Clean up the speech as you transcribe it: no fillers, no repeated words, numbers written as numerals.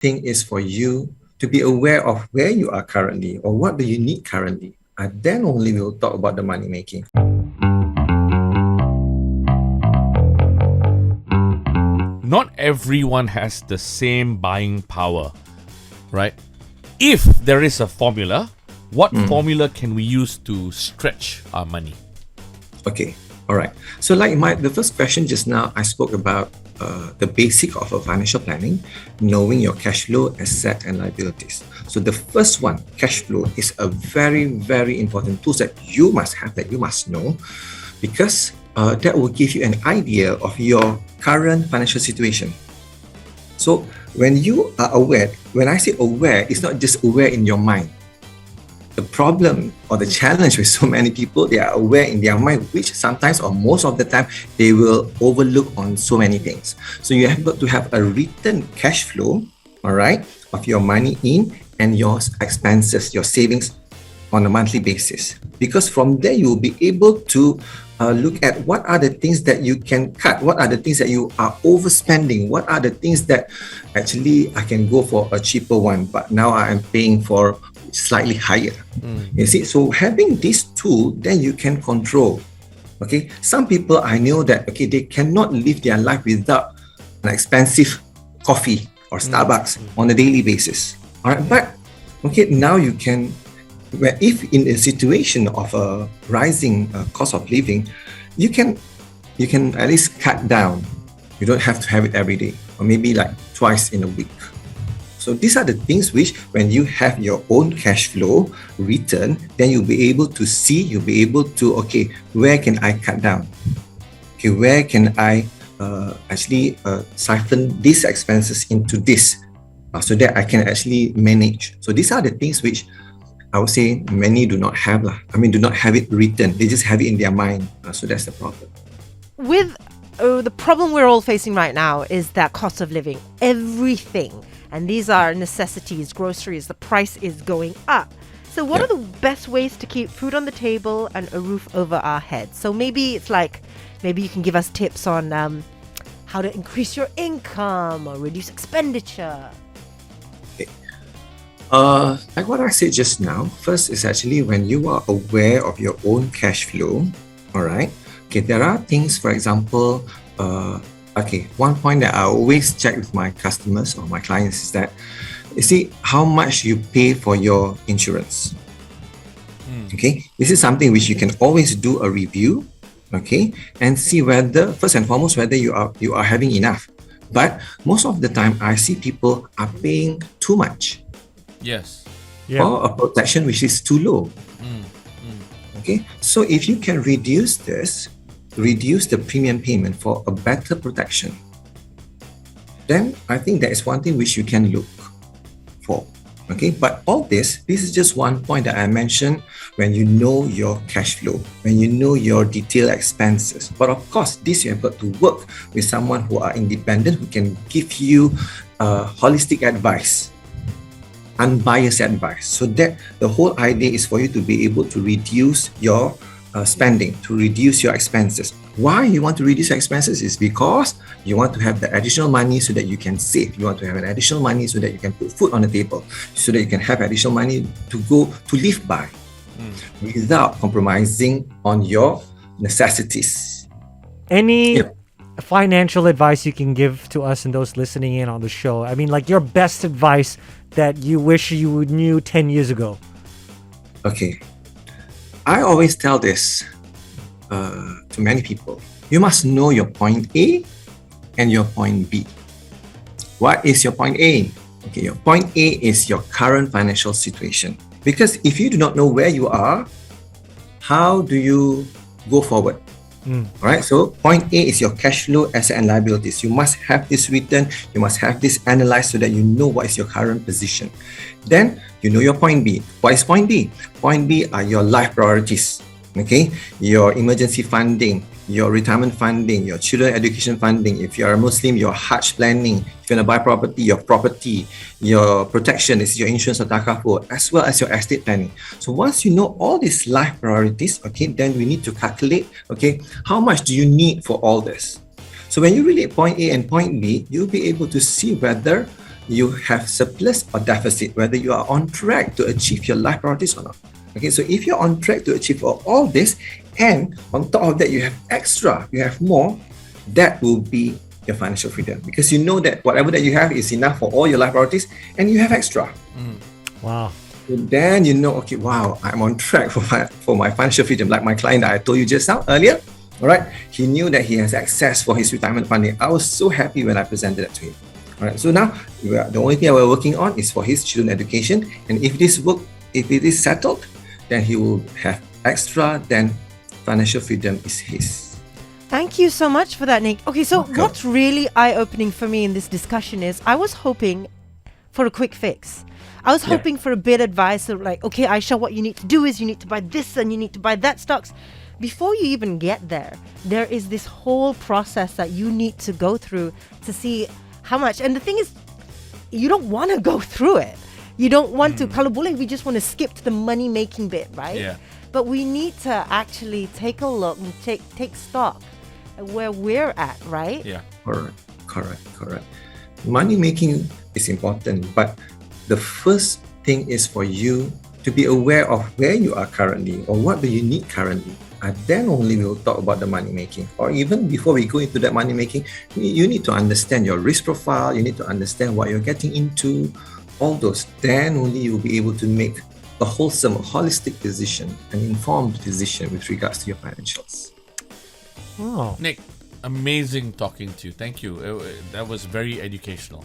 thing is for you to be aware of where you are currently or what do you need currently. And then only we'll talk about the money making. Not everyone has the same buying power, right? If there is a formula, what formula can we use to stretch our money? Okay, all right. So like the first question just now, I spoke about the basic of a financial planning, knowing your cash flow, asset and liabilities. So the first one, cash flow, is a very, very important tool that you must have, that you must know, because that will give you an idea of your current financial situation. So when you are aware, when I say aware, it's not just aware in your mind. The problem or the challenge with so many people, they are aware in their mind, which sometimes or most of the time they will overlook on so many things. So you have got to have a written cash flow, all right, of your money in and your expenses, your savings on a monthly basis. Because from there you will be able to look at what are the things that you can cut, what are the things that you are overspending, what are the things that actually I can go for a cheaper one, but now I am paying for slightly higher. You see, so having this tool, then you can control. Okay, some people I know that they cannot live their life without an expensive coffee or Starbucks on a daily basis. All right, but now you can, where if in a situation of a rising cost of living, you can at least cut down. You don't have to have it every day, or maybe like twice in a week. So these are the things which, when you have your own cash flow written, then you'll be able to see, you'll be able to, where can I cut down? Where can I actually siphon these expenses into this so that I can actually manage. So these are the things which I would say many do not have. Do not have it written. They just have it in their mind. So that's the problem. With the problem we're all facing right now is that cost of living. Everything. And these are necessities, groceries. The price is going up. So what are the best ways to keep food on the table and a roof over our heads? So maybe it's like, maybe you can give us tips on how to increase your income or reduce expenditure. Like what I said just now, first is actually when you are aware of your own cash flow, all right? There are things, for example, one point that I always check with my customers or my clients is that, you see how much you pay for your insurance. This is something which you can always do a review, and see whether, first and foremost, whether you are having enough. But most of the time, I see people are paying too much. Yes. Or a protection which is too low. So if you can reduce the premium payment for a better protection, then I think that is one thing which you can look for. But all this is just one point that I mentioned. When you know your cash flow, when you know your detailed expenses, but of course this you have got to work with someone who are independent, who can give you holistic advice, unbiased advice, so that the whole idea is for you to be able to reduce your spending, to reduce your expenses. Why you want to reduce your expenses is because you want to have the additional money so that you can save. You want to have an additional money so that you can put food on the table, so that you can have additional money to live by without compromising on your necessities. Any financial advice you can give to us and those listening in on the show? I mean, like your best advice that you wish you knew 10 years ago. I always tell this to many people. You must know your point A and your point B. What is your point A? Your point A is your current financial situation. Because if you do not know where you are, how do you go forward? Alright, so point A is your cash flow, asset and liabilities. You must have this written, you must have this analyzed so that you know what is your current position. Then you know your point B. What is point B? Point B are your life priorities. Your emergency funding, your retirement funding, your children education funding. If you are a Muslim, your Hajj planning. If you want to buy property, your property, your protection is your insurance or takaful, as well as your estate planning. So once you know all these life priorities, then we need to calculate, how much do you need for all this? So when you relate point A and point B, you'll be able to see whether you have surplus or deficit, whether you are on track to achieve your life priorities or not. Okay, so if you're on track to achieve all this, and on top of that you have extra, you have more, that will be your financial freedom, because you know that whatever that you have is enough for all your life priorities, and you have extra. Wow. So then you know, okay, wow, I'm on track for my financial freedom. Like my client that I told you just now earlier, all right, he knew that he has access for his retirement funding. I was so happy when I presented that to him. All right, so now the only thing we're working on is for his children education, and if it is settled, then he will have extra. Then financial freedom is his. Thank you so much for that, Nick. Okay, so Welcome. what's really eye-opening for me in this discussion is I was hoping for a quick fix. I was hoping for a bit of advice of like, okay, Aisha, what you need to do is you need to buy this and you need to buy that stocks. Before you even get there, there is this whole process that you need to go through to see how much. And the thing is, you don't want to go through it. You don't want to. Kalau boleh, we just want to skip to the money-making bit, right? Yeah. But we need to actually take a look and take stock at where we're at, right? Yeah. Correct. Money making is important, but the first thing is for you to be aware of where you are currently or what do you need currently. And then only we'll talk about the money making. Or even before we go into that money making, you need to understand your risk profile. You need to understand what you're getting into, all those. Then only you'll be able to make a wholesome, holistic decision, an informed decision with regards to your financials. Oh. Nick, amazing talking to you. Thank you. That was very educational.